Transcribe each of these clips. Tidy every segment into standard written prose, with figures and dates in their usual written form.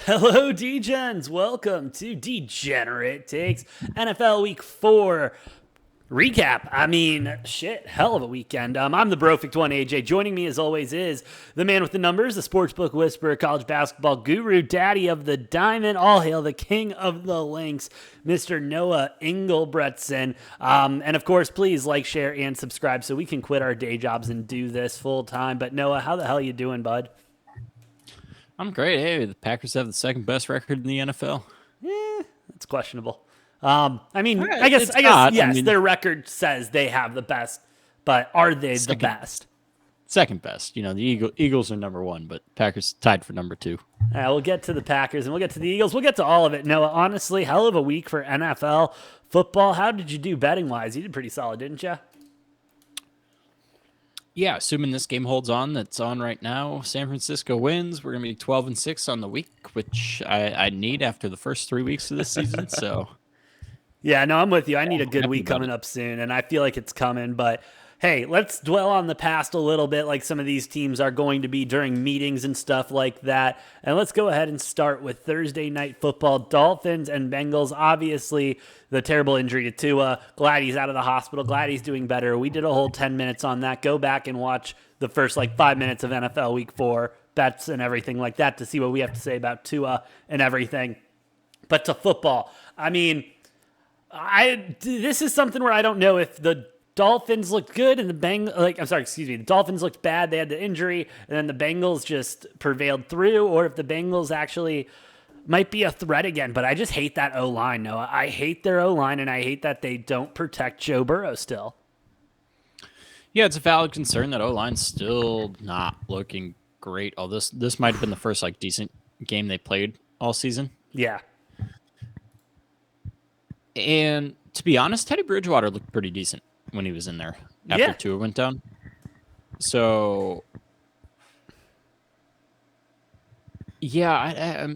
Hello, Degens. Welcome to Degenerate Takes NFL Week 4 recap. Hell of a weekend. I'm the Brofect1 AJ. Joining me as always is the man with the numbers, the sportsbook whisperer, college basketball guru, daddy of the diamond, all hail the king of the links, Mr. Noah Engelbretson. And of course, please like, share, and subscribe so we can quit our day jobs and do this full time. But Noah, how the hell you doing, bud? I'm great. Hey, the Packers have the second best record in the NFL. It's questionable. I guess not. yes, their record says they have the best, but are they the best? Second best. You know, the Eagles are number one, but Packers tied for number two. We'll get to the Packers and we'll get to the Eagles. We'll get to all of it. Noah, honestly, hell of a week for NFL football. How did you do betting wise? You did pretty solid, didn't you? Yeah, assuming this game holds on, that's on right now. San Francisco wins. We're gonna be 12-6 on the week, which I need after the first 3 weeks of this season. So, yeah, no, I'm with you. I need a good week coming up soon, and I feel like it's coming. But hey, let's dwell on the past a little bit, like some of these teams are going to be during meetings and stuff like that. And let's go ahead and start with Thursday Night Football, Dolphins and Bengals. Obviously, the terrible injury to Tua. Glad he's out of the hospital. Glad he's doing better. We did a whole 10 minutes on that. Go back and watch the first 5 minutes of NFL Week 4 bets and everything like that to see what we have to say about Tua and everything. But to football, this is something where I don't know if the Dolphins looked good and the Dolphins looked bad. They had the injury and then the Bengals just prevailed through, or if the Bengals actually might be a threat again. But I just hate that O-line, Noah. I hate their O-line, and I hate that they don't protect Joe Burrow still. Yeah, it's a valid concern that O-line's still not looking great. This might have been the first decent game they played all season. Yeah. And to be honest, Teddy Bridgewater looked pretty decent when he was in there after Tua went down. So, yeah,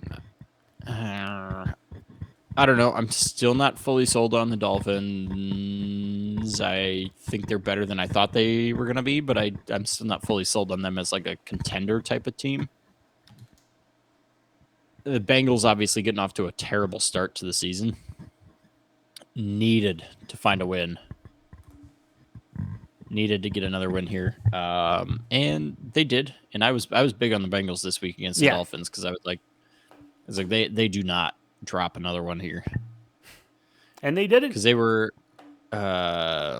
I don't know. I'm still not fully sold on the Dolphins. I think they're better than I thought they were going to be, but I'm still not fully sold on them as a contender type of team. The Bengals obviously getting off to a terrible start to the season. Needed to find a win. Needed to get another win here. And they did. And I was big on the Bengals this week against the Dolphins because I was like they do not drop another one here. And they did it. Because they were I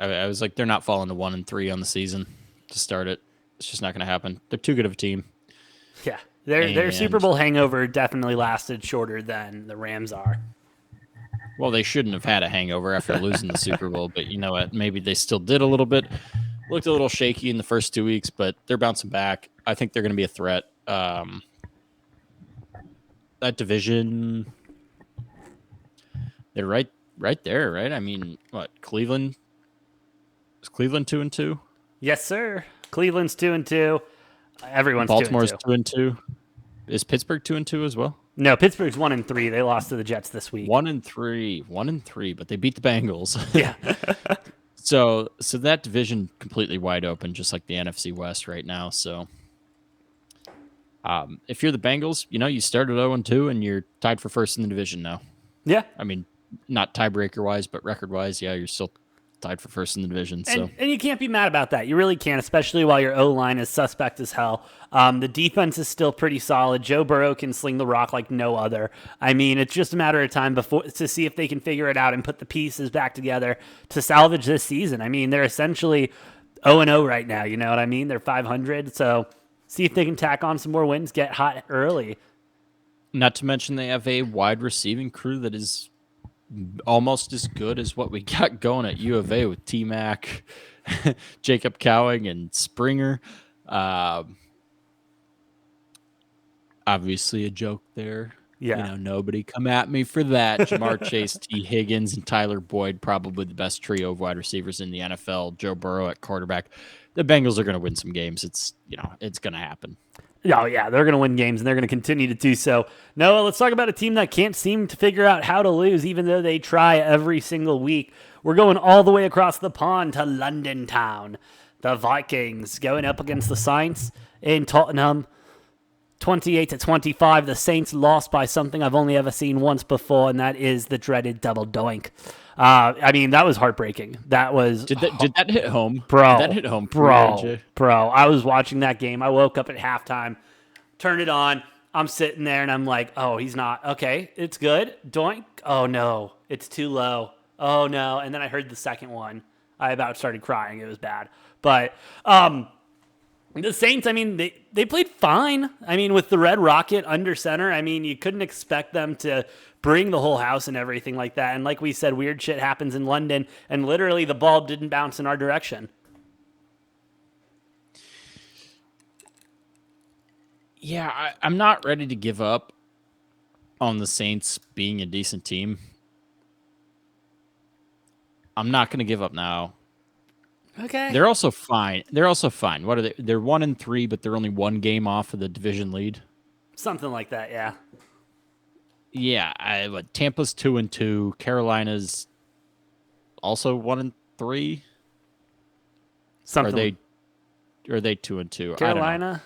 was like, they're not falling to 1-3 on the season to start it. It's just not going to happen. They're too good of a team. Yeah. Their Super Bowl hangover definitely lasted shorter than the Rams are. Well, they shouldn't have had a hangover after losing the Super Bowl, but you know what? Maybe they still did a little bit. Looked a little shaky in the first 2 weeks, but they're bouncing back. I think they're going to be a threat. That division, they're right there, right? I mean, what, Cleveland? Is Cleveland 2-2? Yes, sir. Cleveland's 2-2. Everyone's Baltimore's 2-2. 2-2. Is Pittsburgh 2-2 as well? No, Pittsburgh's 1-3. They lost to the Jets this week. 1-3, but they beat the Bengals. Yeah. So that division completely wide open, just like the NFC West right now. So, if you're the Bengals, you started 0-2 and you're tied for first in the division now. Yeah. I mean, not tiebreaker wise, but record wise, yeah, you're still tied for first in the division. And you can't be mad about that. You really can't, especially while your O-line is suspect as hell. The defense is still pretty solid. Joe Burrow can sling the rock like no other. I mean, it's just a matter of time to see if they can figure it out and put the pieces back together to salvage this season. I mean, they're essentially 0-0 right now. You know what I mean? They're 500. So see if they can tack on some more wins, get hot early. Not to mention they have a wide receiving crew that is almost as good as what we got going at U of A with T-Mac, Jacob Cowing, and Springer. Obviously a joke there. Yeah. Nobody come at me for that. Jamar Chase, T. Higgins, and Tyler Boyd, probably the best trio of wide receivers in the NFL. Joe Burrow at quarterback. The Bengals are going to win some games. It's going to happen. Oh, yeah, they're going to win games, and they're going to continue to do so. Noah, let's talk about a team that can't seem to figure out how to lose, even though they try every single week. We're going all the way across the pond to London town. The Vikings going up against the Saints in Tottenham. 28-25. The Saints lost by something I've only ever seen once before, and that is the dreaded double doink. I mean, that was heartbreaking. That was Did that hit home, bro? Did that hit home, bro. I was watching that game. I woke up at halftime, turned it on. I'm sitting there, and I'm like, oh, he's not okay. It's good. Doink. Oh no, it's too low. Oh no. And then I heard the second one. I about started crying. It was bad, but the Saints, I mean, they played fine. I mean, with the Red Rocket under center, I mean, you couldn't expect them to bring the whole house and everything like that. And like we said, weird shit happens in London, and literally the ball didn't bounce in our direction. Yeah, I'm not ready to give up on the Saints being a decent team. I'm not going to give up now. Okay. They're also fine. What are they? They're 1-3, but they're only one game off of the division lead. Something like that, yeah. Yeah, Tampa's 2-2. Carolina's also 1-3. Something. Are they 2-2? Carolina.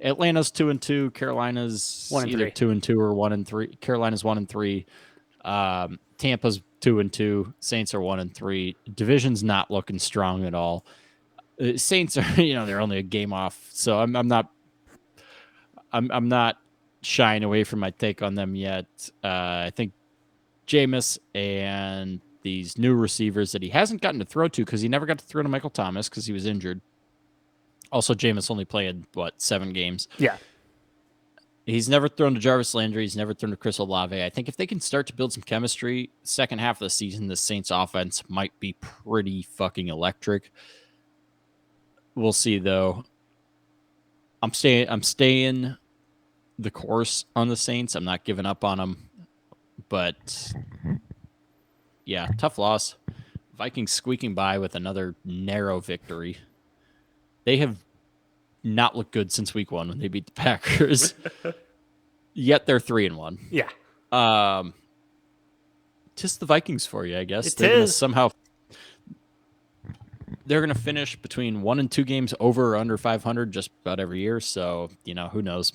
Atlanta's 2-2. Carolina's either 2-2 or 1-3. Carolina's 1-3. Tampa's 2-2. Saints are 1-3. Division's not looking strong at all. Saints are, they're only a game off, so I'm not shying away from my take on them yet. I think Jameis and these new receivers that he hasn't gotten to throw to because he never got to throw to Michael Thomas because he was injured. Also, Jameis only played 7 games. Yeah. He's never thrown to Jarvis Landry. He's never thrown to Chris Olave. I think if they can start to build some chemistry, second half of the season, the Saints offense might be pretty fucking electric. We'll see, though. I'm staying the course on the Saints. I'm not giving up on them. But, yeah, tough loss. Vikings squeaking by with another narrow victory. They have not looked good since week 1 when they beat the Packers. Yet they're 3-1. Yeah. Just the Vikings for you, I guess. They're going to finish between 1 and 2 games over or under 500 just about every year. So, who knows?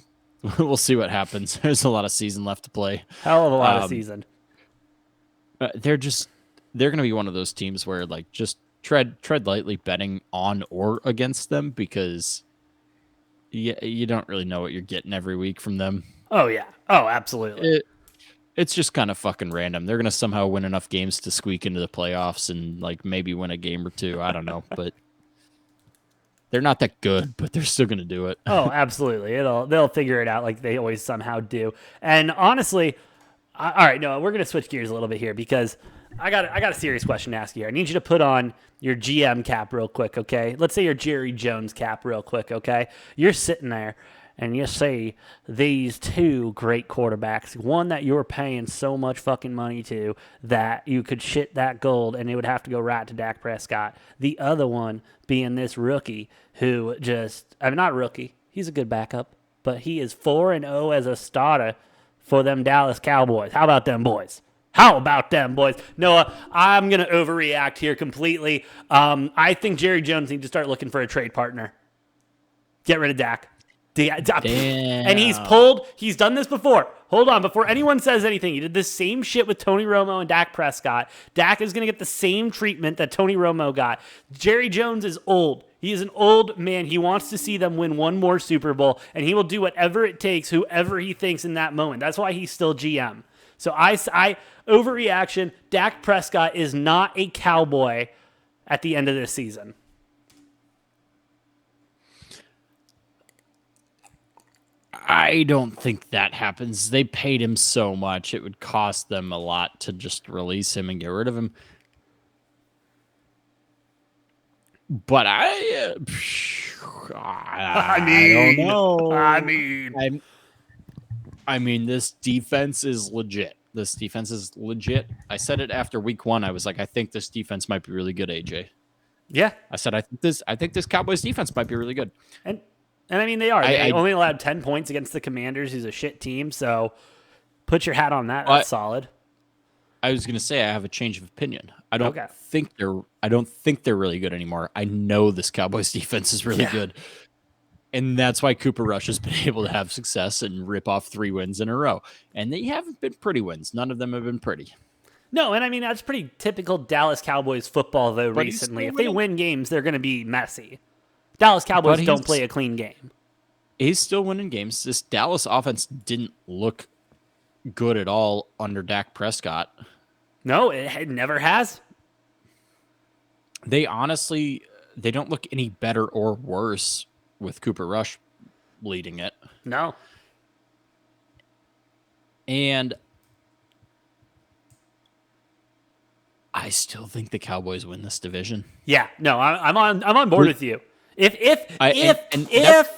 We'll see what happens. There's a lot of season left to play. Hell of a lot of season. They're going to be one of those teams where just tread lightly betting on or against them because you don't really know what you're getting every week from them. Oh, yeah. Oh, absolutely. It's just kind of fucking random. They're going to somehow win enough games to squeak into the playoffs and maybe win a game or two. I don't know, but they're not that good, but they're still going to do it. Oh, absolutely. They'll figure it out like they always somehow do. And honestly, all right, no, we're going to switch gears a little bit here because I got a serious question to ask you here. I need you to put on your GM cap real quick, okay? Let's say your Jerry Jones cap real quick, okay? You're sitting there and you see these 2 great quarterbacks, one that you're paying so much fucking money to that you could shit that gold and it would have to go right to Dak Prescott. The other one being this rookie who not rookie, he's a good backup, but he is 4-0 as a starter for them Dallas Cowboys. How about them boys? Noah, I'm going to overreact here completely. I think Jerry Jones needs to start looking for a trade partner. Get rid of Dak. Damn. And he's done this before. Hold on, before anyone says anything, he did the same shit with Tony Romo and Dak Prescott. Dak is going to get the same treatment that Tony Romo got. Jerry Jones is old. He is an old man. He wants to see them win one more Super Bowl, and he will do whatever it takes, whoever he thinks in that moment. That's why he's still GM. So I overreaction. Dak Prescott is not a Cowboy at the end of this season. I don't think that happens. They paid him so much. It would cost them a lot to just release him and get rid of him. But I don't know. I mean, this defense is legit. I said it after week 1. I was like, I think this defense might be really good, AJ. Yeah. I said, I think this Cowboys defense might be really good. And I mean, they are. They only allowed 10 points against the Commanders, who's a shit team. So put your hat on that. That's solid. I was going to say I have a change of opinion. I don't think they're really good anymore. I know this Cowboys defense is really good. And that's why Cooper Rush has been able to have success and rip off 3 wins in a row. And they haven't been pretty wins. None of them have been pretty. No, and I mean, that's pretty typical Dallas Cowboys football, though, But recently. If they win games, they're going to be messy. Dallas Cowboys don't play a clean game. He's still winning games. This Dallas offense didn't look good at all under Dak Prescott. No, it never has. They don't look any better or worse with Cooper Rush leading it. No. And I still think the Cowboys win this division. Yeah, no, I'm on board with you. If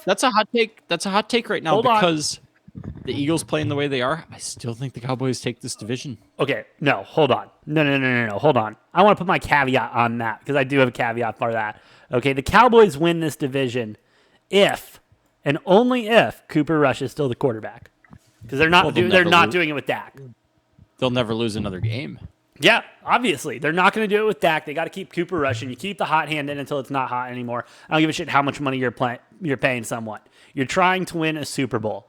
that's a hot take. That's a hot take right now because the Eagles playing the way they are. I still think the Cowboys take this division. Okay, no, hold on. No, hold on. I want to put my caveat on that because I do have a caveat for that. Okay, the Cowboys win this division if and only if Cooper Rush is still the quarterback because they're not doing it with Dak. They'll never lose another game. Yeah, obviously. They're not going to do it with Dak. They got to keep Cooper Rush, and you keep the hot hand in until it's not hot anymore. I don't give a shit how much money you're paying someone. You're trying to win a Super Bowl.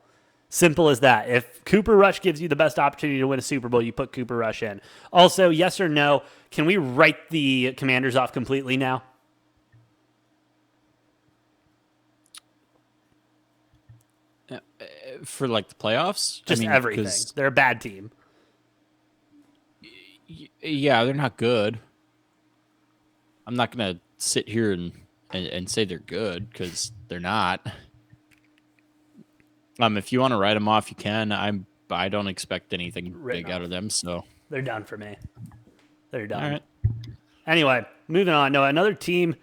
Simple as that. If Cooper Rush gives you the best opportunity to win a Super Bowl, you put Cooper Rush in. Also, yes or no, can we write the Commanders off completely now? For like the playoffs? Just everything. They're a bad team. Yeah, they're not good. I'm not going to sit here and say they're good because they're not. If you want to write them off, you can. I don't expect anything big out of them, so they're done for me. They're done. All right. Anyway, moving on. No, another team.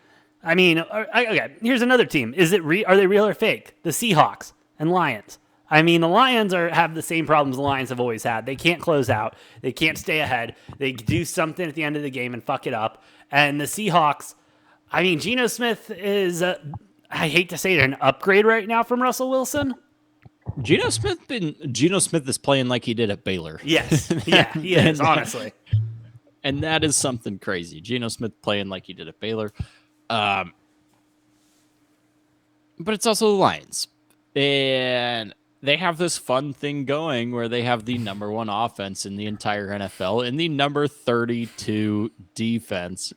I mean, okay. Here's another team. Are they real or fake? The Seahawks and Lions. I mean, the Lions have the same problems the Lions have always had. They can't close out. They can't stay ahead. They do something at the end of the game and fuck it up. And the Seahawks, I mean, Geno Smith is, I hate to say it, an upgrade right now from Russell Wilson. Geno Smith is playing like he did at Baylor. Yes. Yeah, he is, honestly. And that is something crazy. Geno Smith playing like he did at Baylor. But it's also the Lions. And they have this fun thing going where they have the number 1 offense in the entire NFL and the number 32 defense.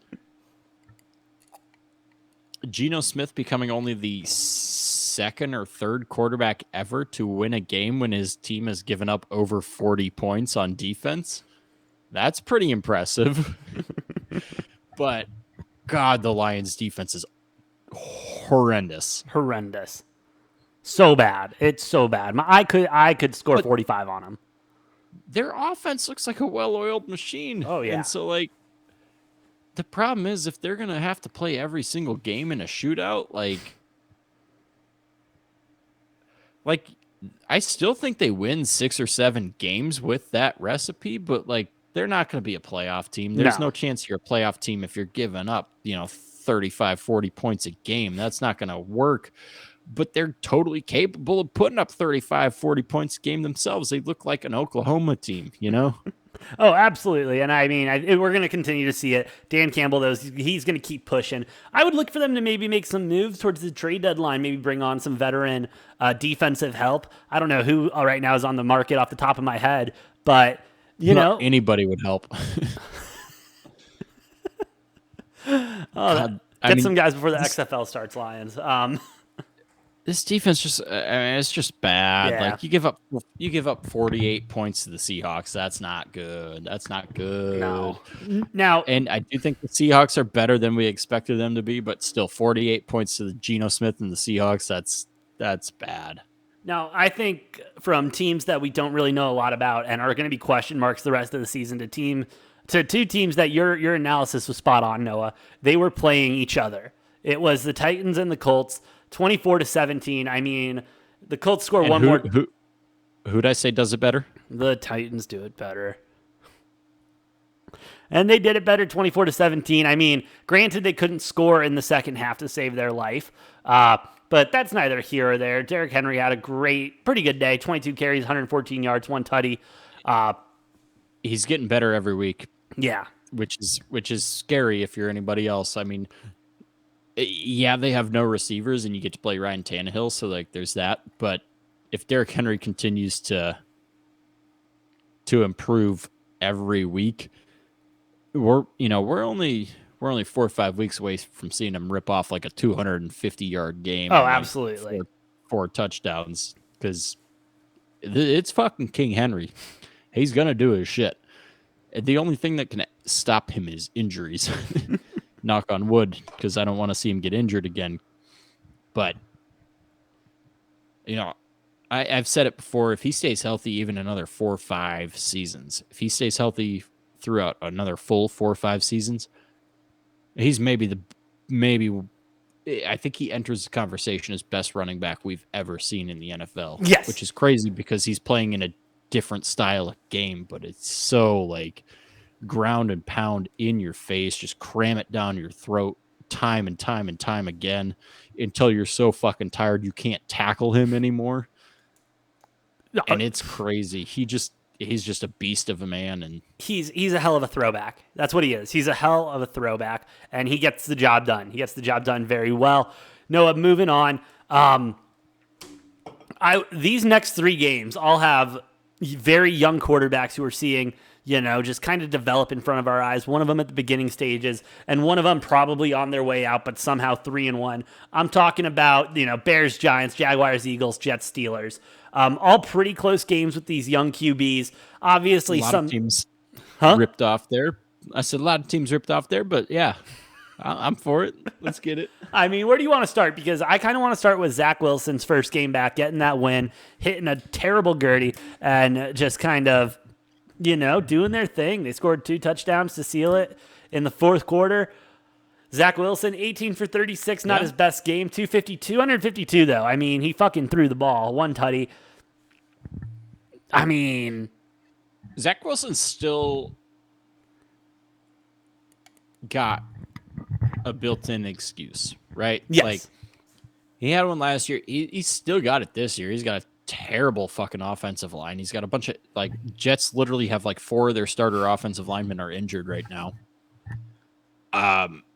Geno Smith becoming only the second or third quarterback ever to win a game when his team has given up over 40 points on defense. That's pretty impressive. But, God, the Lions' defense is horrendous. Horrendous. So bad. It's so bad. I could score 45 on them. Their offense looks like a well-oiled machine. Oh, yeah. And so, the problem is if they're going to have to play every single game in a shootout, I still think they win 6 or 7 games with that recipe, but, they're not going to be a playoff team. There's no chance you're a playoff team if you're giving up, 35, 40 points a game. That's not going to work. But they're totally capable of putting up 35, 40 points a game themselves. They look like an Oklahoma team, Oh, absolutely. And I mean, we're going to continue to see it. Dan Campbell, though, he's going to keep pushing. I would look for them to maybe make some moves towards the trade deadline, maybe bring on some veteran defensive help. I don't know who right now is on the market off the top of my head, but, anybody would help. Get some guys before the XFL starts, Lions. This defense it's just bad. Yeah. You give up 48 points to the Seahawks. That's not good. No. Now, and I do think the Seahawks are better than we expected them to be, but still 48 points to the Geno Smith and the Seahawks. That's bad. Now, I think from teams that we don't really know a lot about and are going to be question marks the rest of the season to two teams that your analysis was spot on, Noah. They were playing each other. It was the Titans and the Colts. 24-17. I mean, the Colts score one more. Who'd I say does it better? The Titans do it better. And they did it better 24-17. I mean, granted, they couldn't score in the second half to save their life. But that's neither here or there. Derrick Henry had a pretty good day. 22 carries, 114 yards, 1 tutty. He's getting better every week. Yeah. Which is scary if you're anybody else. I mean, Yeah, they have no receivers, and you get to play Ryan Tannehill, so like there's that. But if Derrick Henry continues to improve every week, we're only 4 or 5 weeks away from seeing him rip off like a 250-yard game. Oh, and like absolutely. four touchdowns, because it's fucking King Henry. He's gonna do his shit. The only thing that can stop him is injuries. Knock on wood, because I don't want to see him get injured again. But, I've said it before. If he stays healthy even another 4 or 5 seasons, if he stays healthy throughout another full 4 or 5 seasons, he's maybe I think he enters the conversation as best running back we've ever seen in the NFL. Yes. Which is crazy because he's playing in a different style of game, but it's so like ground and pound in your face, just cram it down your throat time and time and time again until you're so fucking tired you can't tackle him anymore. And it's crazy. He's just a beast of a man, and he's a hell of a throwback. That's what he is. He's a hell of a throwback, and he gets the job done. He gets the job done very well. Noah, moving on. These next 3 games all have very young quarterbacks who are seeing, just kind of develop in front of our eyes. One of them at the beginning stages, and one of them probably on their way out, but somehow 3-1. I'm talking about, Bears, Giants, Jaguars, Eagles, Jets, Steelers. All pretty close games with these young QBs. Obviously, some teams ripped off there. I said a lot of teams ripped off there, but yeah, I'm for it. Let's get it. I mean, where do you want to start? Because I kind of want to start with Zach Wilson's first game back, getting that win, hitting a terrible Gertie, and just kind of, doing their thing. They scored 2 touchdowns to seal it in the fourth quarter. Zach Wilson, 18 for 36, not his best game. 252, though. I mean, he fucking threw the ball. 1 tutty. I mean, Zach Wilson still got a built-in excuse, right? Yes. Like, he had one last year. He's still got it this year. He's got a terrible fucking offensive line. He's got a bunch of, Jets literally have 4 of their starter offensive linemen are injured right now.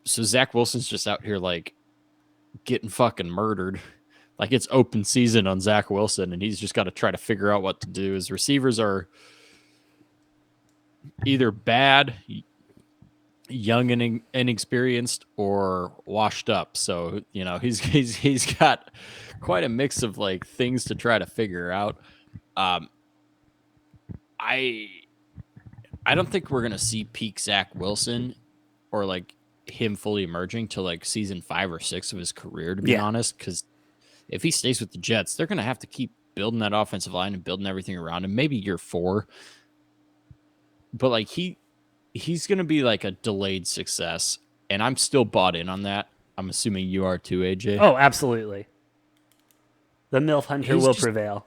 So Zach Wilson's just out here, getting fucking murdered. It's open season on Zach Wilson, and he's just got to try to figure out what to do. His receivers are either bad, young and inexperienced, or washed up. So, he's got quite a mix of things to try to figure out. I don't think we're gonna see peak Zach Wilson or him fully emerging till season 5 or 6 of his career, to be honest. Because if he stays with the Jets, they're gonna have to keep building that offensive line and building everything around him. Maybe year 4, but he's gonna be a delayed success, and I'm still bought in on that. I'm assuming you are too, AJ. Oh, absolutely. The MILF Hunter will prevail.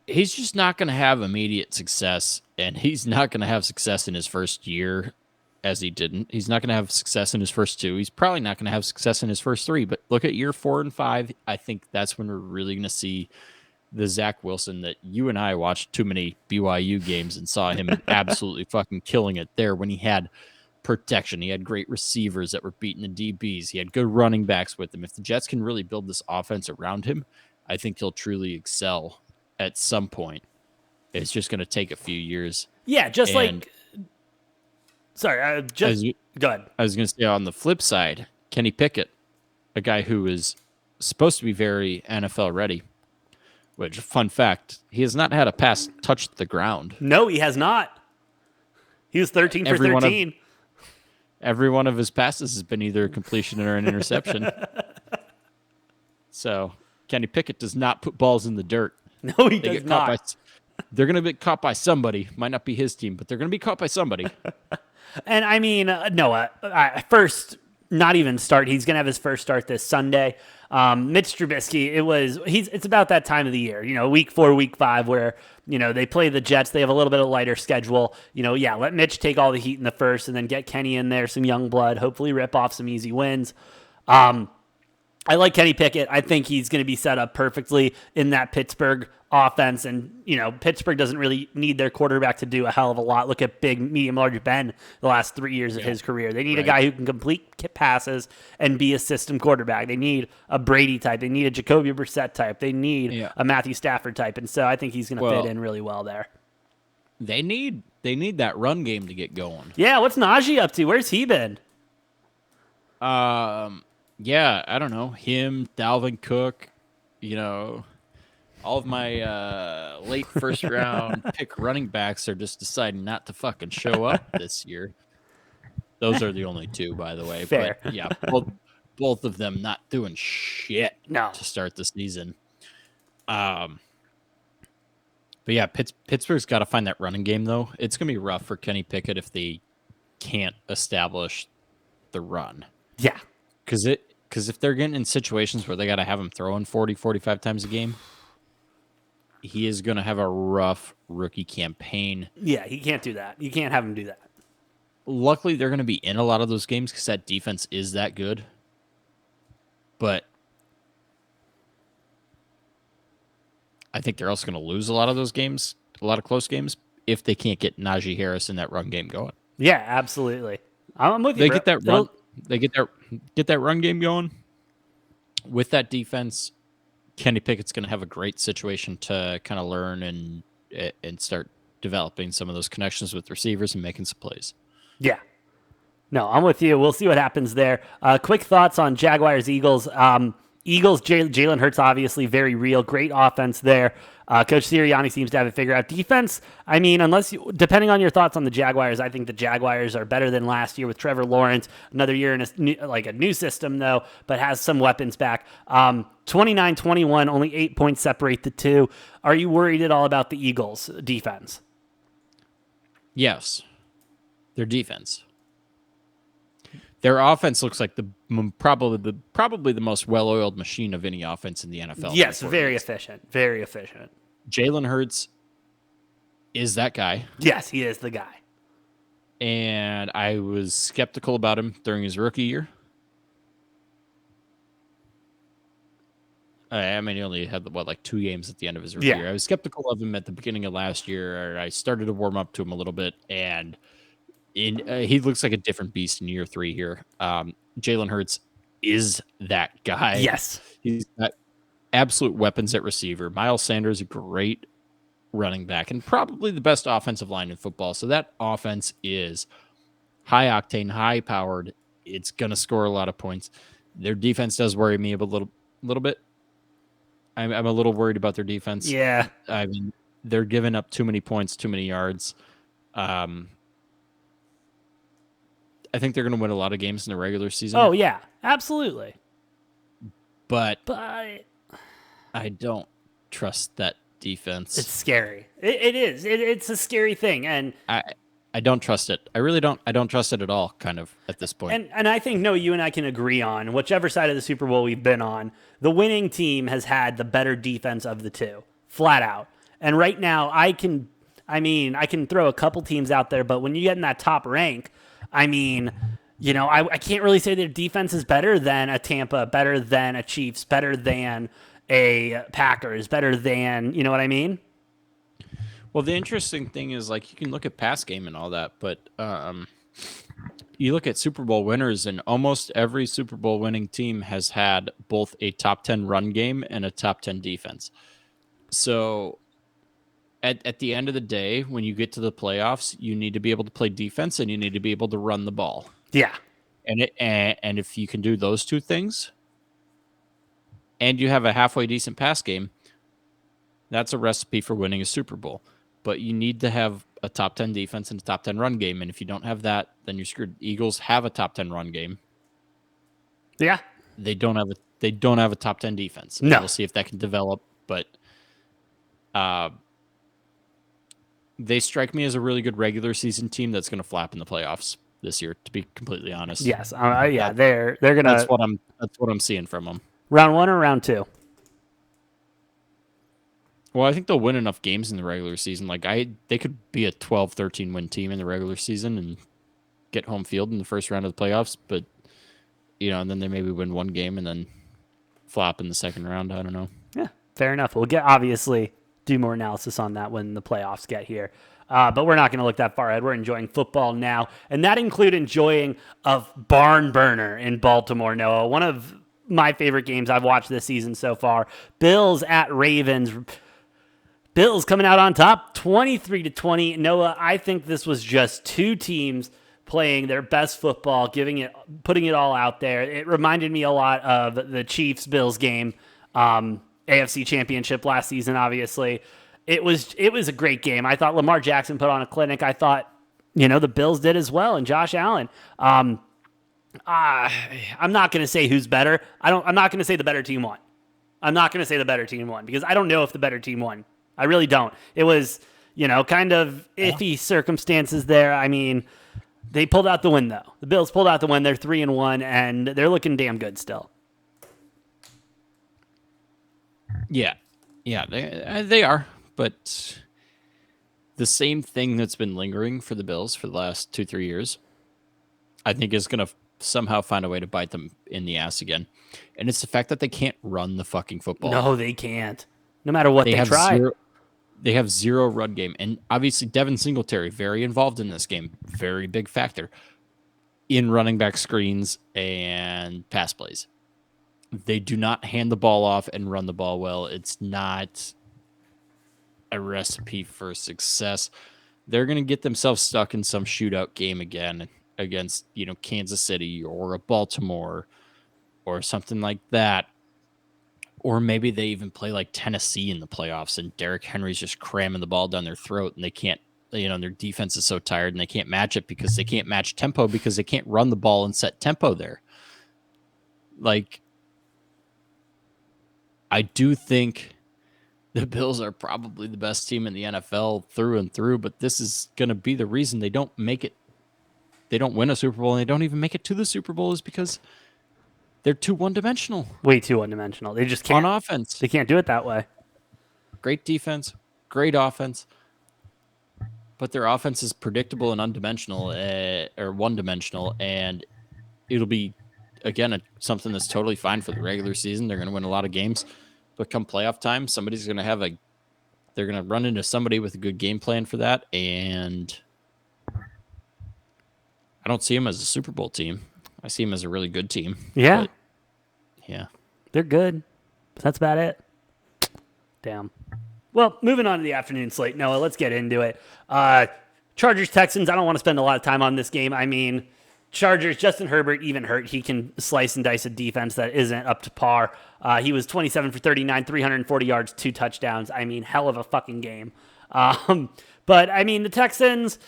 He's just not going to have immediate success, and he's not going to have success in his first year, as he didn't. He's not going to have success in his first 2. He's probably not going to have success in his first 3, but look at year 4 and 5. I think that's when we're really going to see the Zach Wilson that you and I watched too many BYU games and saw him absolutely fucking killing it there when he had protection. He had great receivers that were beating the DBs. He had good running backs with him. If the Jets can really build this offense around him, I think he'll truly excel at some point. It's just going to take a few years. Yeah, go ahead. I was going to say, on the flip side, Kenny Pickett, a guy who is supposed to be very NFL ready, which, fun fact, he has not had a pass touch the ground. No, he has not. He was 13 for 13. Every one of his passes has been either a completion or an interception. So Kenny Pickett does not put balls in the dirt. No, he does not. They're going to get caught by somebody. Might not be his team, but they're going to be caught by somebody. And I mean, Noah, first, not even start. He's going to have his first start this Sunday. Mitch Trubisky, it's about that time of the year, week 4, week 5, where, they play the Jets. They have a little bit of lighter schedule. Let Mitch take all the heat in the first and then get Kenny in there, some young blood, hopefully rip off some easy wins. I like Kenny Pickett. I think he's going to be set up perfectly in that Pittsburgh offense. And, Pittsburgh doesn't really need their quarterback to do a hell of a lot. Look at big, medium, large Ben the last 3 years of his career. They need a guy who can complete passes and be a system quarterback. They need a Brady type. They need a Jacoby Brissett type. They need a Matthew Stafford type. And so I think he's going to fit in really well there. They need that run game to get going. Yeah, what's Najee up to? Where's he been? Yeah, I don't know. Him, Dalvin Cook, all of my late first round pick running backs are just deciding not to fucking show up this year. Those are the only two, by the way. Fair. But yeah, both of them not doing shit to start the season. But yeah, Pittsburgh's got to find that running game, though. It's going to be rough for Kenny Pickett if they can't establish the run. Yeah. Because if they're getting in situations where they got to have him throwing 40, 45 times a game, he is going to have a rough rookie campaign. Yeah, he can't do that. You can't have him do that. Luckily, they're going to be in a lot of those games because that defense is that good. But I think they're also going to lose a lot of those games, a lot of close games, if they can't get Najee Harris in that run game going. Yeah, absolutely. I'm with you. They get that run. They get that run game going. With that defense, Kenny Pickett's going to have a great situation to kind of learn and start developing some of those connections with receivers and making some plays. Yeah. No, I'm with you. We'll see what happens there. Quick thoughts on Jaguars-Eagles. Eagles, Jalen Hurts, obviously very real. Great offense there. Coach Sirianni seems to have it figured out. Defense, I mean, depending on your thoughts on the Jaguars, I think the Jaguars are better than last year with Trevor Lawrence. Another year in a new system, though, but has some weapons back. 29-21, only 8 points separate the two. Are you worried at all about the Eagles' defense? Yes. Their defense. Their offense looks like probably the most well-oiled machine of any offense in the NFL. Yes, very efficient. Very efficient. Jalen Hurts is that guy. Yes, he is the guy. And I was skeptical about him during his rookie year. I mean, he only had, 2 games at the end of his rookie year. I was skeptical of him at the beginning of last year. I started to warm up to him a little bit, and he looks like a different beast in year 3 here. Jalen Hurts is that guy. Yes. He's got absolute weapons at receiver. Miles Sanders, a great running back, and probably the best offensive line in football. So that offense is high octane, high powered. It's going to score a lot of points. Their defense does worry me a little bit. I'm a little worried about their defense. Yeah. I mean, they're giving up too many points, too many yards. I think they're going to win a lot of games in the regular season. Oh, yeah, absolutely. But I don't trust that defense. It's scary. It is. It's a scary thing. And I don't trust it. I really don't. I don't trust it at all, kind of, at this point. And I think, you and I can agree on, whichever side of the Super Bowl we've been on, the winning team has had the better defense of the two, flat out. And right now, I can throw a couple teams out there, but when you get in that top rank, I can't really say their defense is better than a Tampa, better than a Chiefs, better than a Packers, better than, you know what I mean? Well, the interesting thing is, you can look at pass game and all that, but you look at Super Bowl winners, and almost every Super Bowl winning team has had both a top 10 run game and a top 10 defense. So at the end of the day, when you get to the playoffs, you need to be able to play defense and you need to be able to run the ball. Yeah. And if you can do those two things and you have a halfway decent pass game, that's a recipe for winning a Super Bowl. But you need to have a top 10 defense and a top 10 run game. And if you don't have that, then you're screwed. Eagles have a top 10 run game. Yeah. They don't have a top 10 defense. No. We'll see if that can develop, but they strike me as a really good regular season team that's going to flap in the playoffs this year, to be completely honest. Yes. They're going to. That's what I'm seeing from them. Round 1 or round 2? Well, I think they'll win enough games in the regular season. They could be a 12-13 win team in the regular season and get home field in the first round of the playoffs, but and then they maybe win one game and then flop in the second round. I don't know. Yeah, fair enough. We'll obviously do more analysis on that when the playoffs get here. But we're not going to look that far ahead. We're enjoying football now, and that includes enjoying a barn burner in Baltimore, Noah. One of my favorite games I've watched this season so far. Bills at Ravens. Bills coming out on top, 23-20. Noah, I think this was just two teams playing their best football, putting it all out there. It reminded me a lot of the Chiefs-Bills game, AFC Championship last season, obviously. It was a great game. I thought Lamar Jackson put on a clinic. I thought, the Bills did as well, and Josh Allen. I'm not going to say who's better. I'm not going to say the better team won. I'm not going to say the better team won because I don't know if the better team won. I really don't. It was, kind of iffy circumstances there. I mean, they pulled out the win, though. The Bills pulled out the win. They're 3-1, and they're looking damn good still. Yeah, they are. But the same thing that's been lingering for the Bills for the last 2-3 years, I think is going to somehow find a way to bite them in the ass again. And it's the fact that they can't run the fucking football. No, they can't. No matter what they try. They have zero run game. And obviously Devin Singletary, very involved in this game. Very big factor in running back screens and pass plays. They do not hand the ball off and run the ball well. It's not a recipe for success. They're going to get themselves stuck in some shootout game again against, Kansas City or a Baltimore or something like that. Or maybe they even play like Tennessee in the playoffs and Derrick Henry's just cramming the ball down their throat and they can't, their defense is so tired and they can't match it because they can't match tempo because they can't run the ball and set tempo there. Like, I do think the Bills are probably the best team in the NFL through and through, but this is going to be the reason they don't make it. They don't win a Super Bowl and they don't even make it to the Super Bowl is because they're too one-dimensional. Way too one-dimensional. They just can't. On offense. They can't do it that way. Great defense, great offense, but their offense is predictable and undimensional, or one-dimensional, and it'll be, again, something that's totally fine for the regular season. They're going to win a lot of games, but come playoff time, somebody's going to they're going to run into somebody with a good game plan for that, and I don't see them as a Super Bowl team. I see them as a really good team. Yeah. Yeah. They're good. That's about it. Damn. Well, moving on to the afternoon slate, Noah, let's get into it. Chargers, Texans, I don't want to spend a lot of time on this game. I mean, Chargers, Justin Herbert, even hurt, he can slice and dice a defense that isn't up to par. He was 27 for 39, 340 yards, 2 touchdowns. I mean, hell of a fucking game. But, I mean, the Texans,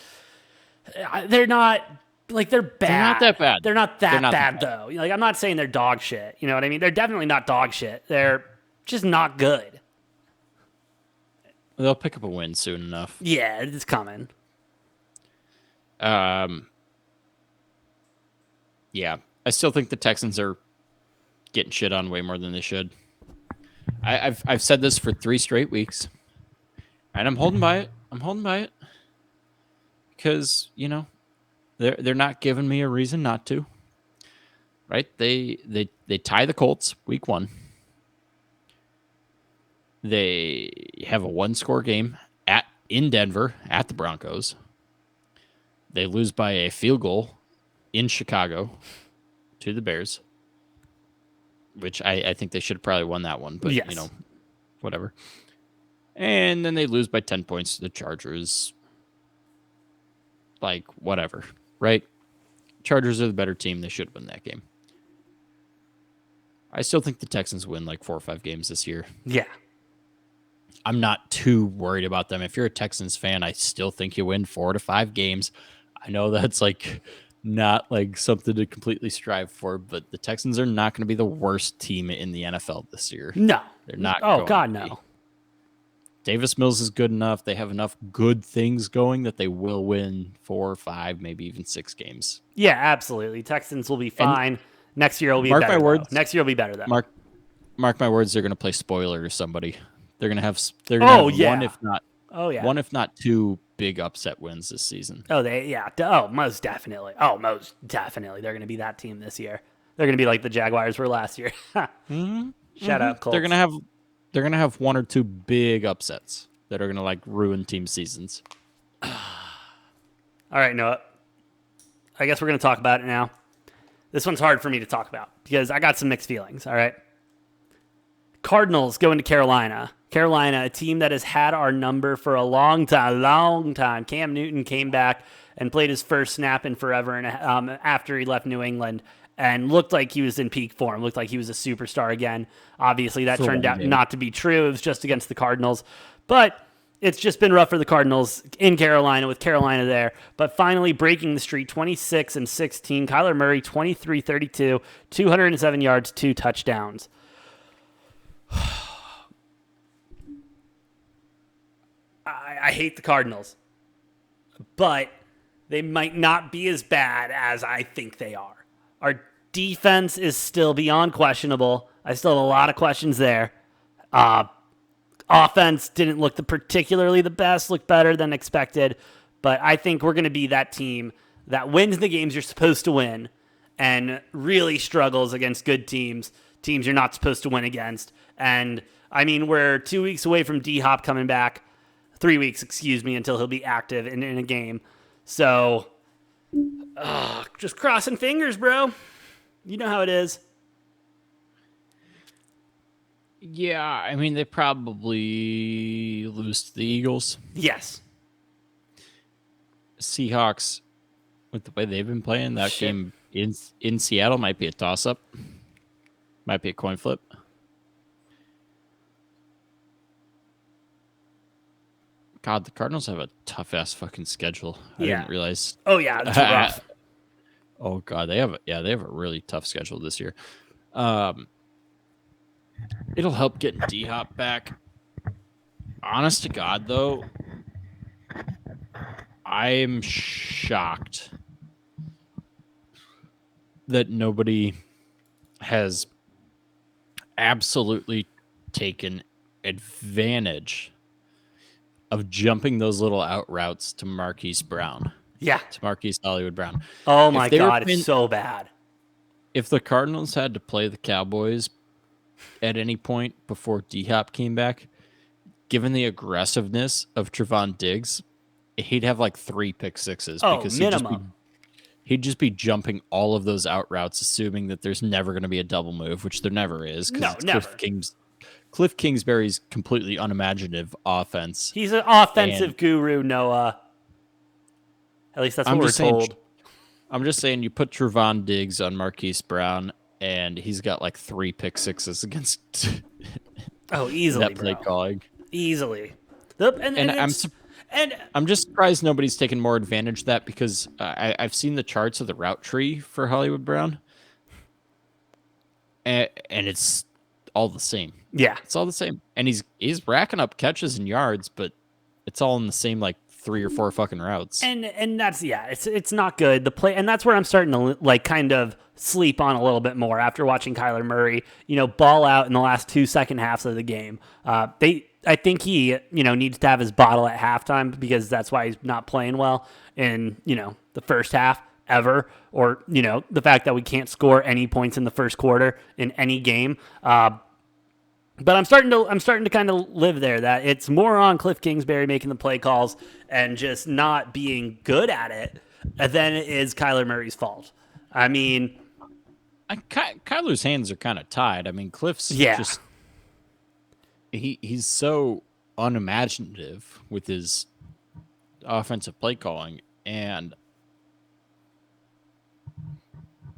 they're not... they're bad. They're not that bad. They're not that bad, though. I'm not saying they're dog shit. You know what I mean? They're definitely not dog shit. They're just not good. They'll pick up a win soon enough. Yeah, it's coming. Yeah. I still think the Texans are getting shit on way more than they should. I've said this for 3 straight weeks, and I'm holding by it. Because, they're not giving me a reason not to. Right? They tie the Colts week 1. They have a 1-score game in Denver at the Broncos. They lose by a field goal in Chicago to the Bears, which I think they should have probably won that one, but yes. Whatever. And then they lose by 10 points to the Chargers. Like, whatever, right? Chargers are the better team. They should win that game. I still think the Texans win like 4 or 5 games this year. Yeah. I'm not too worried about them. If you're a Texans fan, I still think you win 4 to 5 games. I know that's not something to completely strive for, but the Texans are not going to be the worst team in the NFL this year. No. They're not. Oh, God, no. Davis Mills is good enough. They have enough good things going that they will win 4 or 5, maybe even 6 games. Yeah, absolutely. Texans will be fine. Next year will be better. Mark my words. Next year will be better, though. Mark my words. They're going to play spoiler to somebody. They're going to have. One if not 2 big upset wins this season. Most definitely. Most definitely. They're going to be that team this year. They're going to be like the Jaguars were last year. Mm-hmm. Shout out Colts. They're gonna have one or two big upsets that are gonna like ruin team seasons. All right, Noah. I guess we're gonna talk about it now. This one's hard for me to talk about because I got some mixed feelings. All right. Cardinals going to Carolina. Carolina, a team that has had our number for a long time. Cam Newton came back and played his first snap in forever and after he left New England and looked like he was in peak form, looked like he was a superstar again. Obviously, that turned out not to be true. It was just against the Cardinals. But it's just been rough for the Cardinals in Carolina with Carolina there. But finally breaking the streak, 26-16. Kyler Murray, 23-32, 207 yards, 2 touchdowns. I hate the Cardinals, but they might not be as bad as I think they are. Our defense is still beyond questionable. I still have a lot of questions there. Offense didn't look particularly the best, looked better than expected, but I think we're going to be that team that wins the games you're supposed to win and really struggles against good teams you're not supposed to win against. And, I mean, we're 2 weeks away from D-Hop coming back. 3 weeks, until he'll be active in a game. So, just crossing fingers, bro. You know how it is. Yeah, I mean, they probably lose to the Eagles. Yes. Seahawks, with the way they've been playing, that game in Seattle might be a toss-up. Might be a coin flip. God, the Cardinals have a tough-ass fucking schedule. I didn't realize. Oh, yeah, that's rough. Oh, God, they have a really tough schedule this year. It'll help getting D-Hop back. Honest to God, though, I'm shocked that nobody has absolutely taken advantage of jumping those little out routes to Marquise Brown. Yeah. To Marquise Hollywood Brown. Oh, my God, it's so bad. If the Cardinals had to play the Cowboys at any point before D-Hop came back, given the aggressiveness of Trevon Diggs, he'd have like 3 pick sixes. Because minimum. He'd just be jumping all of those out routes, assuming that there's never going to be a double move, which there never is. No, never. Cliff Kingsbury's completely unimaginative offense. He's an offensive guru, Noah. At least that's what we're told. I'm just saying you put Trevon Diggs on Marquise Brown, and he's got like 3 pick sixes against easily, that play calling. Easily. I'm just surprised nobody's taken more advantage of that because I've seen the charts of the route tree for Hollywood Brown, and it's all the same. Yeah, it's all the same, and he's racking up catches and yards, but it's all in the same like 3 or 4 fucking routes. And that's it's not good. The play, and that's where I'm starting to like kind of sleep on a little bit more after watching Kyler Murray, ball out in the last 2 second halves of the game. I think he, needs to have his bottle at halftime because that's why he's not playing well in, the first half ever, or, the fact that we can't score any points in the first quarter in any game. But I'm starting to kind of live there, that it's more on Cliff Kingsbury making the play calls and just not being good at it than it is Kyler Murray's fault. I mean, Kyler's hands are kind of tied. I mean, Cliff's just he's so unimaginative with his offensive play calling, and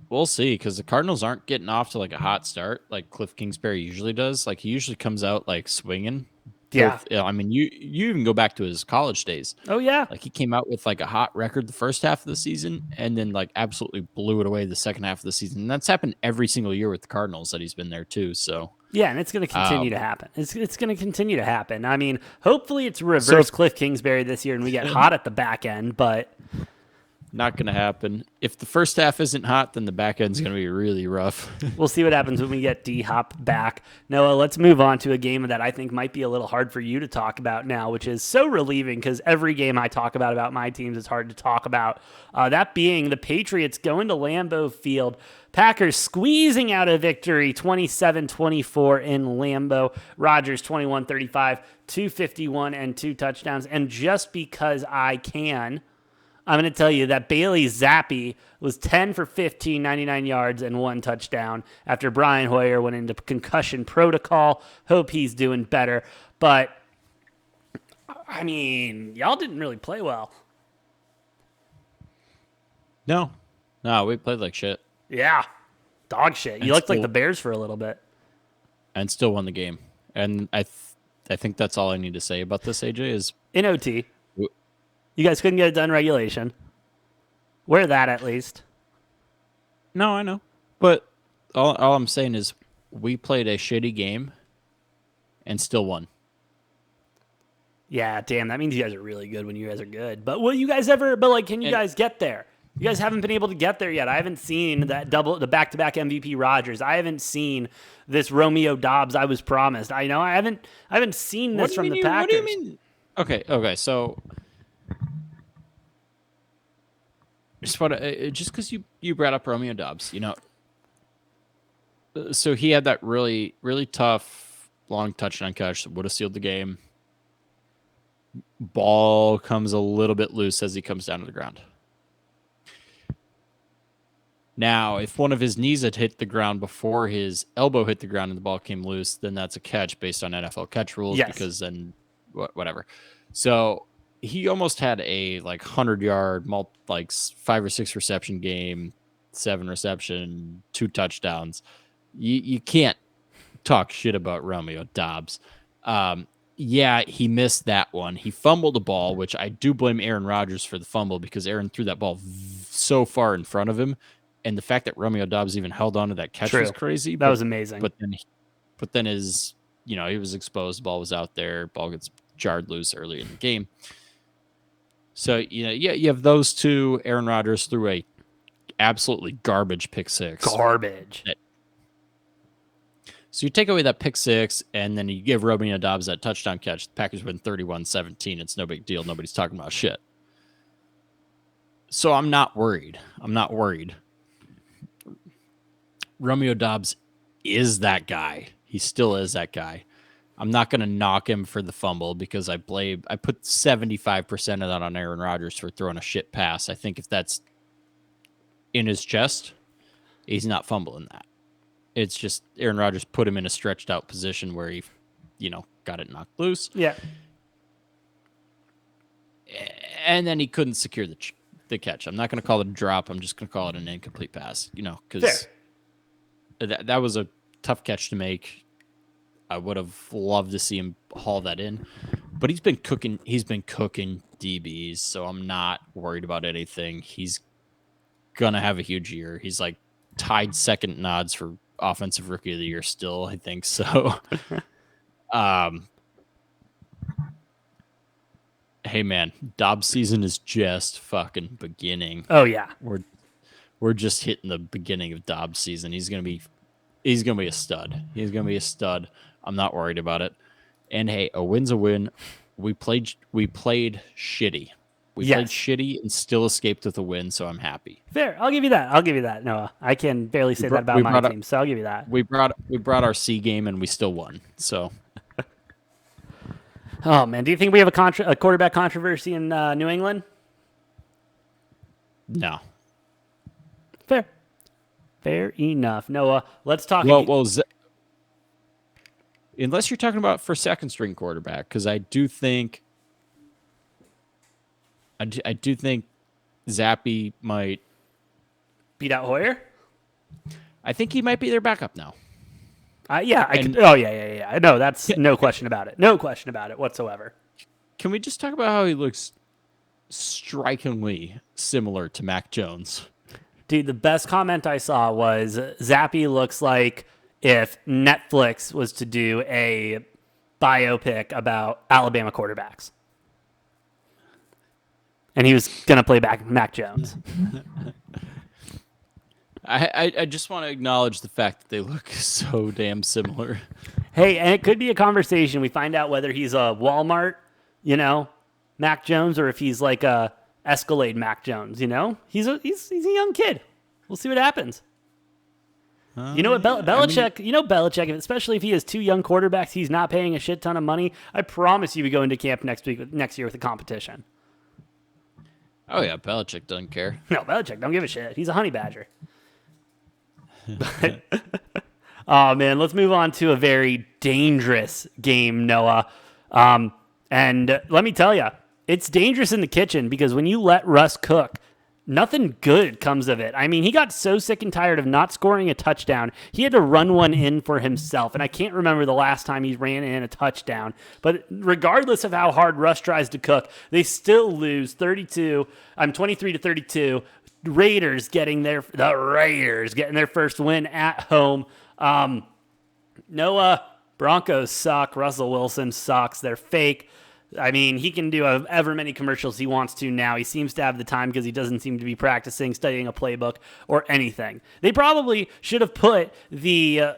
we'll see, because the Cardinals aren't getting off to like a hot start like Cliff Kingsbury usually does. Like he usually comes out like swinging. Yeah. I mean, you even go back to his college days. Oh, yeah. Like he came out with like a hot record the first half of the season and then like absolutely blew it away the second half of the season. And that's happened every single year with the Cardinals that he's been there too. So yeah, and it's going to continue to happen. It's going to continue to happen. I mean, hopefully it's reverse Cliff Kingsbury this year and we get hot at the back end, but Not going to happen. If the first half isn't hot, then the back end's going to be really rough. We'll see what happens when we get D-Hop back. Noah, let's move on to a game that I think might be a little hard for you to talk about now, which is so relieving because every game I talk about my teams is hard to talk about. That being the Patriots going to Lambeau Field. Packers squeezing out a victory, 27-24 in Lambeau. Rodgers 21-35, 251 and 2 touchdowns. And just because I can, I'm going to tell you that Bailey Zappi was 10 for 15, 99 yards, and 1 touchdown after Brian Hoyer went into concussion protocol. Hope he's doing better. But, I mean, y'all didn't really play well. No, we played like shit. Yeah, dog shit. You looked like the Bears for a little bit. And still won the game. And I think that's all I need to say about this, AJ, is... In OT. You guys couldn't get it done regulation. We're that at least. No, I know. But all I'm saying is we played a shitty game and still won. Yeah, damn. That means you guys are really good when you guys are good. But will you guys ever, but like, can you guys get there? You guys haven't been able to get there yet. I haven't seen the back-to-back MVP Rodgers. I haven't seen this Romeo Dobbs I was promised. I haven't seen this from the Packers. What do you mean? Okay, so... Just because you brought up Romeo Dobbs, so he had that really, really tough long touchdown catch that would have sealed the game. Ball comes a little bit loose as he comes down to the ground. Now, if one of his knees had hit the ground before his elbow hit the ground and the ball came loose, then that's a catch based on NFL catch rules. Yes. Because then whatever. So he almost had a 100-yard, 5 or 6 reception game, 7 reception, 2 touchdowns. You can't talk shit about Romeo Dobbs. Yeah, he missed that one. He fumbled the ball, which I do blame Aaron Rodgers for the fumble because Aaron threw that ball so far in front of him. And the fact that Romeo Dobbs even held on to that catch was crazy. That was amazing. But then his, he was exposed. Ball was out there. Ball gets jarred loose early in the game. So, you have those two. Aaron Rodgers threw a absolutely garbage pick six. Garbage. So you take away that pick six, and then you give Romeo Dobbs that touchdown catch. The Packers win 31-17. It's no big deal. Nobody's talking about shit. So I'm not worried. Romeo Dobbs is that guy. He still is that guy. I'm not going to knock him for the fumble because I put 75% of that on Aaron Rodgers for throwing a shit pass. I think if that's in his chest, he's not fumbling that. It's just Aaron Rodgers put him in a stretched out position where he, got it knocked loose. Yeah. And then he couldn't secure the catch. I'm not going to call it a drop. I'm just going to call it an incomplete pass, because that was a tough catch to make. I would have loved to see him haul that in, but he's been cooking DBs, so I'm not worried about anything. He's gonna have a huge year. He's tied second in odds for offensive rookie of the year still, I think. So hey man, Dobbs season is just fucking beginning. Oh yeah. We're just hitting the beginning of Dobbs season. He's gonna be a stud. I'm not worried about it. And hey, a win's a win. We played shitty. We played shitty and still escaped with a win, so I'm happy. Fair. I'll give you that, Noah. I can barely say that about my team, so I'll give you that. We brought our C game and we still won. So oh man, do you think we have a quarterback controversy in New England? No. Fair enough. Noah, let's talk. Unless you're talking about for second string quarterback, because I do think Zappi might beat out Hoyer. I think he might be their backup now. Yeah. No, that's no question about it. No question about it whatsoever. Can we just talk about how he looks strikingly similar to Mac Jones? Dude, the best comment I saw was Zappi looks like if Netflix was to do a biopic about Alabama quarterbacks. and he was going to play back Mac Jones. I just want to acknowledge the fact that they look so damn similar. Hey, and it could be a conversation. We find out whether he's a Walmart, Mac Jones, or if he's like a Escalade Mac Jones. He's a young kid. We'll see what happens. Belichick, Belichick, especially if he has two young quarterbacks, he's not paying a shit ton of money. I promise you we go into camp next year with the competition. Oh, yeah, Belichick doesn't care. No, Belichick don't give a shit. He's a honey badger. Oh, man, let's move on to a very dangerous game, Noah. And let me tell you, it's dangerous in the kitchen because when you let Russ cook, nothing good comes of it. I mean, he got so sick and tired of not scoring a touchdown, he had to run one in for himself. And I can't remember the last time he ran in a touchdown. But regardless of how hard Russ tries to cook, they still lose 23-32. Raiders getting their first win at home. Noah, Broncos suck. Russell Wilson sucks. They're fake. I mean, he can do ever many commercials he wants to now. He seems to have the time because he doesn't seem to be practicing, studying a playbook, or anything. They probably should have put the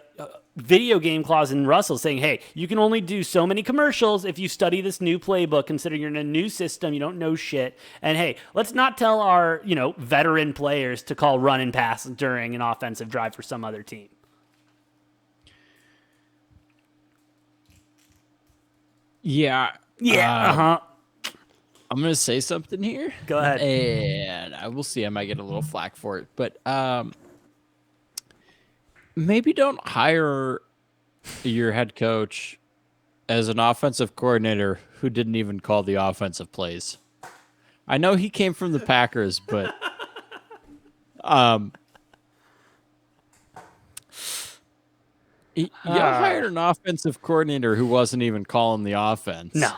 video game clause in Russell saying, hey, you can only do so many commercials if you study this new playbook, considering you're in a new system, you don't know shit. And hey, let's not tell our, veteran players to call run and pass during an offensive drive for some other team. Yeah. Yeah. I'm going to say something here. Go ahead. And I will see. I might get a little flack for it. But maybe don't hire your head coach as an offensive coordinator who didn't even call the offensive plays. I know he came from the Packers, but you hired an offensive coordinator who wasn't even calling the offense. No.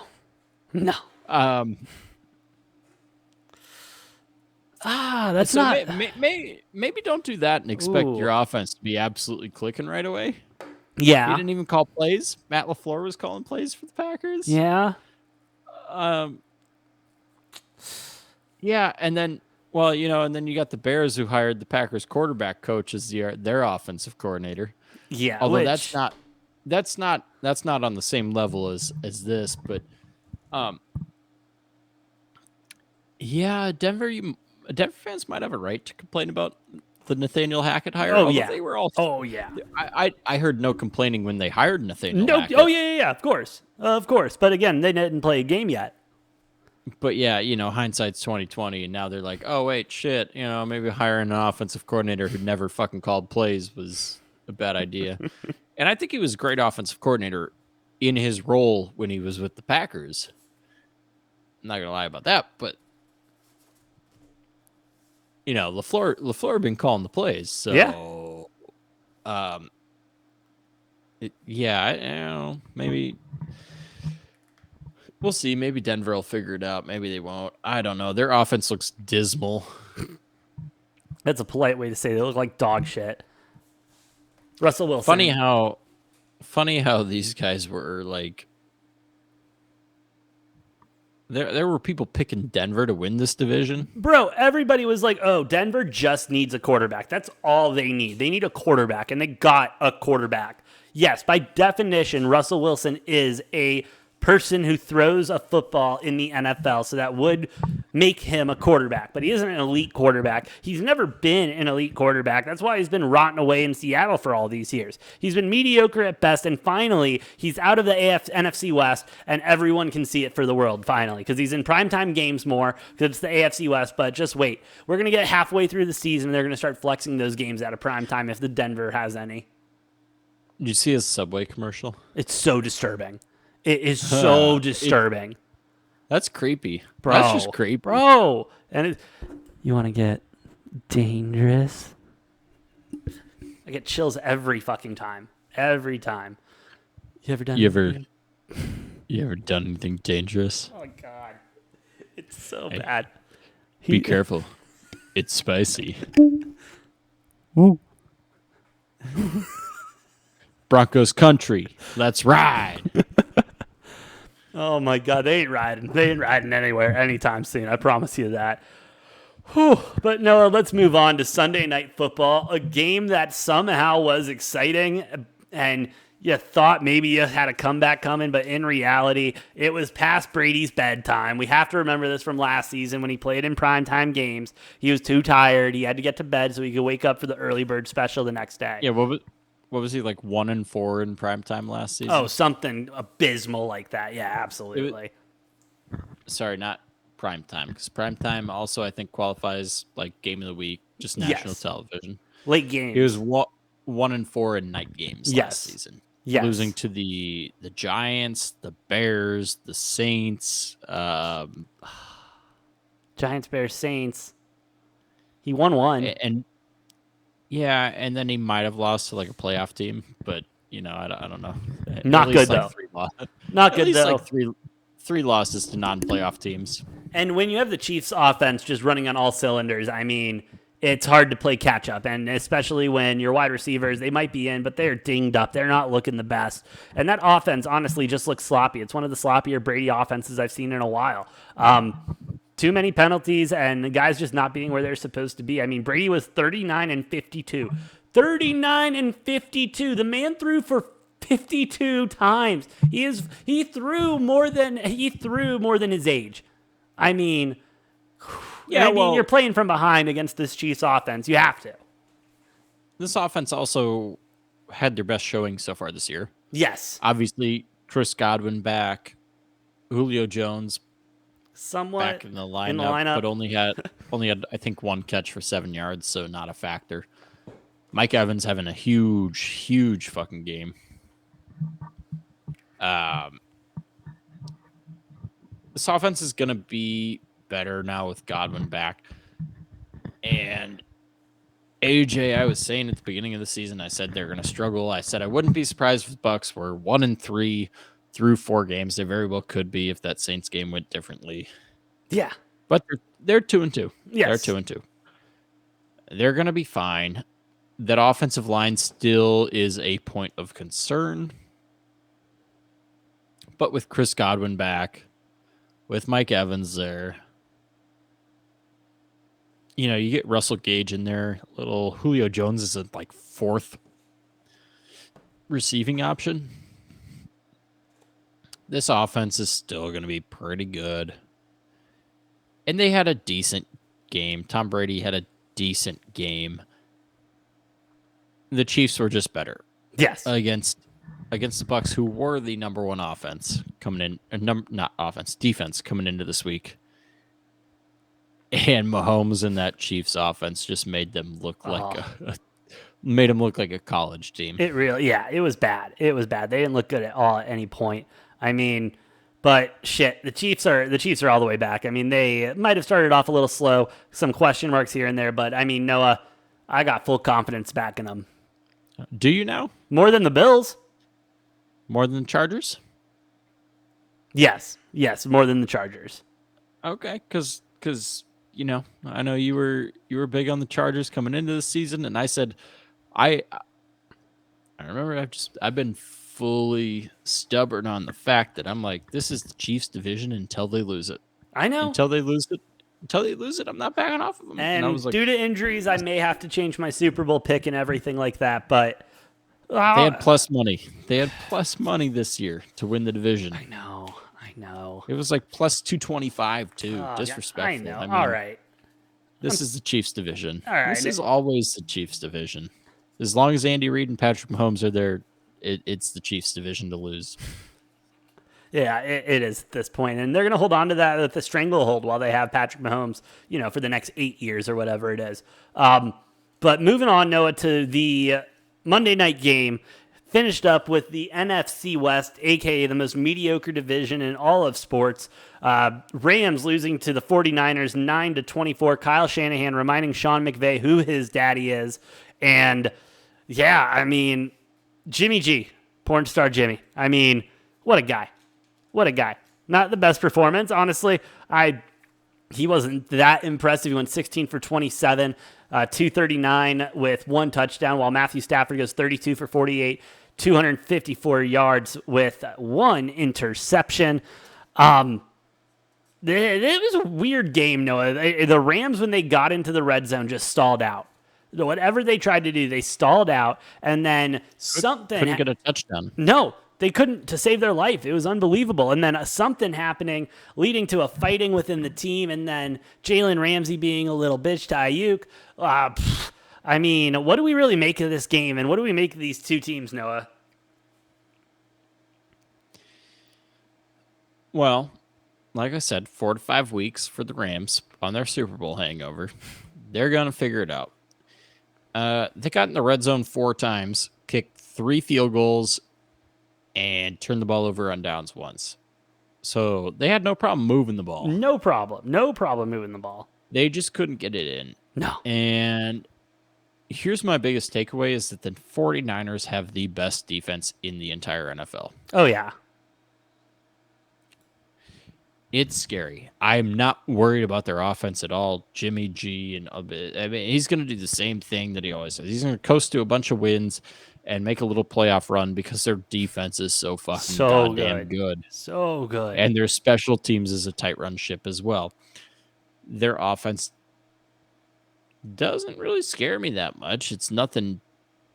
That's so not. Maybe don't do that and expect your offense to be absolutely clicking right away. Yeah. He didn't even call plays. Matt LaFleur was calling plays for the Packers. Yeah. Yeah, and then you got the Bears who hired the Packers quarterback coach as their offensive coordinator. Yeah. Although that's not on the same level as this, but yeah, Denver fans might have a right to complain about the Nathaniel Hackett hire. Oh yeah, they were all. Oh yeah, I heard no complaining when they hired Nathaniel. Hackett. Oh yeah, of course. But again, they didn't play a game yet. But yeah, hindsight's 2020, and now they're like, oh wait, shit, maybe hiring an offensive coordinator who never fucking called plays was a bad idea. And I think he was a great offensive coordinator in his role when he was with the Packers. I'm not gonna lie about that, but LaFleur been calling the plays, so yeah. Maybe we'll see. Maybe Denver will figure it out. Maybe they won't. I don't know. Their offense looks dismal. That's a polite way to say they look like dog shit. Russell Wilson. Funny how these guys were like. There were people picking Denver to win this division. Bro, everybody was like, oh, Denver just needs a quarterback. That's all they need. They need a quarterback, and they got a quarterback. Yes, by definition, Russell Wilson is a person who throws a football in the NFL, so that would make him a quarterback. But he isn't an elite quarterback. He's never been an elite quarterback. That's why he's been rotting away in Seattle for all these years. He's been mediocre at best, and finally, he's out of the NFC West, and everyone can see it for the world, finally, because he's in primetime games more, because it's the AFC West, but just wait. We're going to get halfway through the season, and they're going to start flexing those games out of primetime if the Denver has any. Did you see his Subway commercial? It's so disturbing. It is so disturbing. That's creepy. Bro. That's just creepy. Bro. And you want to get dangerous? I get chills every fucking time. Every time. You ever done anything dangerous? Oh, God. It's so bad. Be careful. It's spicy. Woo. Broncos country. Let's ride. Oh my God, they ain't riding. They ain't riding anywhere anytime soon. I promise you that. Whew. But Noah, let's move on to Sunday Night Football, a game that somehow was exciting, and you thought maybe you had a comeback coming, but in reality, it was past Brady's bedtime. We have to remember this from last season when he played in primetime games. He was too tired. He had to get to bed so he could wake up for the early bird special the next day. Yeah, what was he, like 1-4 in primetime last season? Oh, something abysmal like that. Yeah, absolutely. Sorry, not prime time, because prime time also I think qualifies like game of the week, just national television. Late games. He was 1-4 in night games last season. Yes. Losing to the Giants, the Bears, the Saints. Giants, Bears, Saints. He won one. And then he might have lost to like a playoff team, but I don't know. Not good though. Not good though. Like three losses to non-playoff teams. And when you have the Chiefs offense just running on all cylinders, I mean, it's hard to play catch up. And especially when your wide receivers, they might be in, but they're dinged up. They're not looking the best. And that offense honestly just looks sloppy. It's one of the sloppier Brady offenses I've seen in a while. Too many penalties and the guys just not being where they're supposed to be. I mean, Brady was 39-52. 39-52. The man threw for 52 times. He threw more than his age. I mean, you're playing from behind against this Chiefs offense. You have to. This offense also had their best showing so far this year. Yes. Obviously, Chris Godwin back, Julio Jones somewhat back in the lineup, but only had I think one catch for 7 yards, so not a factor. Mike Evans having a huge fucking game. This offense is gonna be better now with Godwin back. And AJ, I was saying at the beginning of the season, I said they're gonna struggle. I said I wouldn't be surprised if the Bucs were 1-3 through 4 games. They very well could be if that Saints game went differently. Yeah. But they're 2-2. Yes. They're 2-2. They're gonna be fine. That offensive line still is a point of concern. But with Chris Godwin back, with Mike Evans there, you get Russell Gage in there. Little Julio Jones is a like 4th receiving option. This offense is still going to be pretty good. And they had a decent game. Tom Brady had a decent game. The Chiefs were just better. Yes. Against the Bucs, who were the number one offense coming in, defense coming into this week. And Mahomes and that Chiefs offense just made them look like a college team. It was bad. It was bad. They didn't look good at all at any point. I mean, but shit, the Chiefs are all the way back. I mean, they might have started off a little slow, some question marks here and there, but I mean, Noah, I got full confidence back in them. Do you now? More than the Bills? More than the Chargers? Yes, more than the Chargers. Okay, because I know you were big on the Chargers coming into the season, and I said I remember I've been fully stubborn on the fact that I'm like, this is the Chiefs division until they lose it. I know. Until they lose it, I'm not backing off of them. And I was like, due to injuries, I may have to change my Super Bowl pick and everything like that, but they had plus money. They had plus money this year to win the division. I know. It was like plus 225 too. Disrespectful. I know. I mean, all right. This is the Chiefs division. All right. This is always the Chiefs division. As long as Andy Reid and Patrick Mahomes are there, it's the Chiefs division to lose. Yeah, it is at this point. And they're going to hold on to that with the stranglehold while they have Patrick Mahomes, for the next 8 years or whatever it is. But moving on, Noah, to the Monday night game, finished up with the NFC West, a.k.a. the most mediocre division in all of sports. Rams losing to the 49ers 9-24. Kyle Shanahan reminding Sean McVay who his daddy is. And, yeah, I mean, Jimmy G, porn star Jimmy. I mean, what a guy. What a guy. Not the best performance, honestly. He wasn't that impressive. He went 16 for 27, 239 with 1 touchdown, while Matthew Stafford goes 32 for 48, 254 yards with 1 interception. It was a weird game, Noah. The Rams, when they got into the red zone, just stalled out. Whatever they tried to do, they stalled out, and then something couldn't get a touchdown. No, they couldn't to save their life. It was unbelievable. And then something happening, leading to a fighting within the team, and then Jalen Ramsey being a little bitch to Ayuk. I mean, what do we really make of this game, and what do we make of these two teams, Noah? Well, like I said, 4 to 5 weeks for the Rams on their Super Bowl hangover. They're going to figure it out. They got in the red zone 4 times, kicked 3 field goals, and turned the ball over on downs once. So they had no problem moving the ball. No problem moving the ball. They just couldn't get it in. No. And here's my biggest takeaway is that the 49ers have the best defense in the entire NFL. Oh, yeah. It's scary. I'm not worried about their offense at all. Jimmy G and he's going to do the same thing that he always does. He's going to coast to a bunch of wins and make a little playoff run because their defense is so fucking goddamn good. So good. And their special teams is a tight run ship as well. Their offense doesn't really scare me that much. It's nothing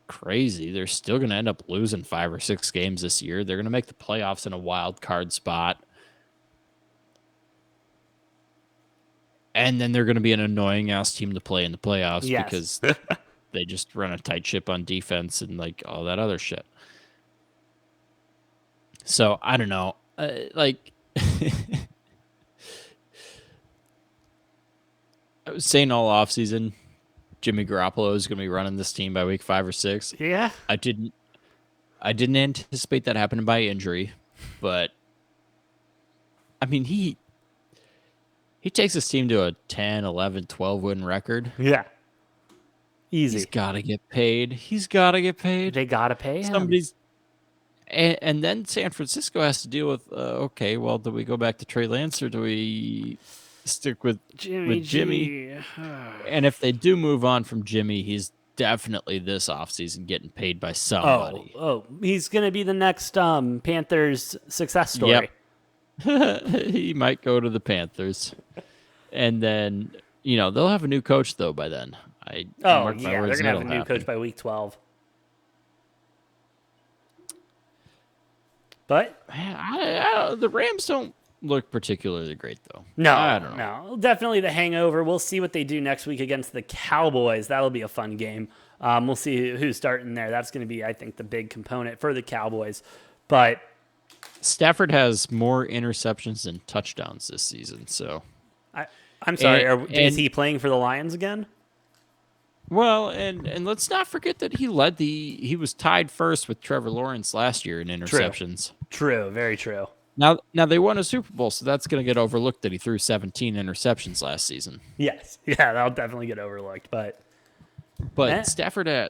crazy. They're still going to end up losing 5 or 6 games this year. They're going to make the playoffs in a wild card spot. And then they're going to be an annoying-ass team to play in the playoffs because they just run a tight ship on defense and, like, all that other shit. So, I don't know. I was saying all offseason, Jimmy Garoppolo is going to be running this team by week 5 or 6. Yeah. I didn't anticipate that happening by injury, but, I mean, he takes his team to a 10, 11, 12 win record. Yeah. Easy. He's got to get paid. They got to pay him. And then San Francisco has to deal with, okay, well, do we go back to Trey Lance or do we stick with Jimmy? And if they do move on from Jimmy, he's definitely this offseason getting paid by somebody. Oh, he's going to be the next Panthers success story. Yep. He might go to the Panthers. And then, they'll have a new coach, though, by then. They're going to have a new coach by week 12. But the Rams don't look particularly great, though. No, I don't know. No. Definitely the hangover. We'll see what they do next week against the Cowboys. That'll be a fun game. We'll see who's starting there. That's going to be, I think, the big component for the Cowboys. But Stafford has more interceptions than touchdowns this season, so... I'm sorry, is he playing for the Lions again? Well, and let's not forget that he was tied first with Trevor Lawrence last year in interceptions. True, very true. Now they won a Super Bowl, so that's going to get overlooked that he threw 17 interceptions last season. Yes, yeah, that'll definitely get overlooked. But Stafford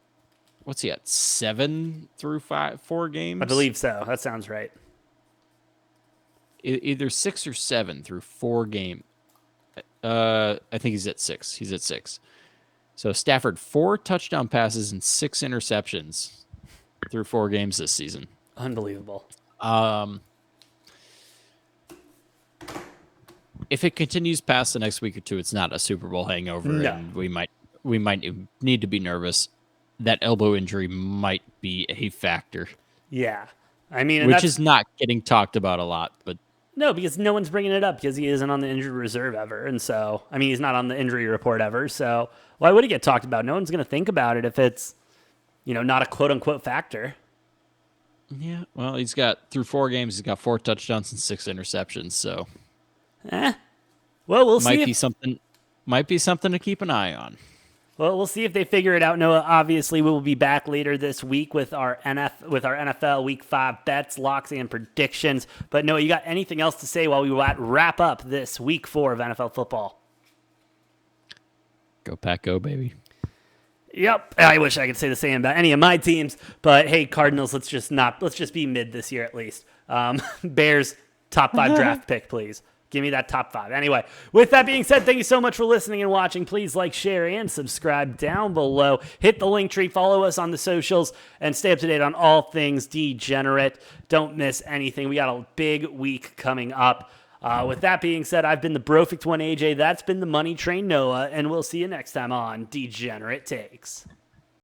what's he at? 7 through 4 games? I believe so. That sounds right. Either 6 or 7 through 4 games. I think he's at 6. He's at 6. So Stafford 4 touchdown passes and 6 interceptions through 4 games this season. Unbelievable. If it continues past the next week or two, it's not a Super Bowl hangover, and we might need to be nervous. That elbow injury might be a factor. Yeah, I mean, which is not getting talked about a lot, but. No, because no one's bringing it up because he isn't on the injured reserve ever. And so, I mean, he's not on the injury report ever. So why would it get talked about? No one's going to think about it if it's, not a quote unquote factor. Yeah. Well, through 4 games, he's got 4 touchdowns and 6 interceptions. So, well, we'll see. Might be something to keep an eye on. Well, we'll see if they figure it out. Noah, obviously, we will be back later this week with our NFL Week 5 bets, locks, and predictions. But Noah, you got anything else to say while we wrap up this Week 4 of NFL football? Go Pack, go, baby. Yep, I wish I could say the same about any of my teams. But hey, Cardinals, let's just be mid this year at least. Bears top 5 draft pick, please. Give me that top 5. Anyway, with that being said, thank you so much for listening and watching. Please like, share, and subscribe down below. Hit the link tree, follow us on the socials, and stay up to date on all things Degenerate. Don't miss anything. We got a big week coming up. With that being said, I've been the Brofect1 AJ. That's been the Money Train Noah, and we'll see you next time on Degenerate Takes.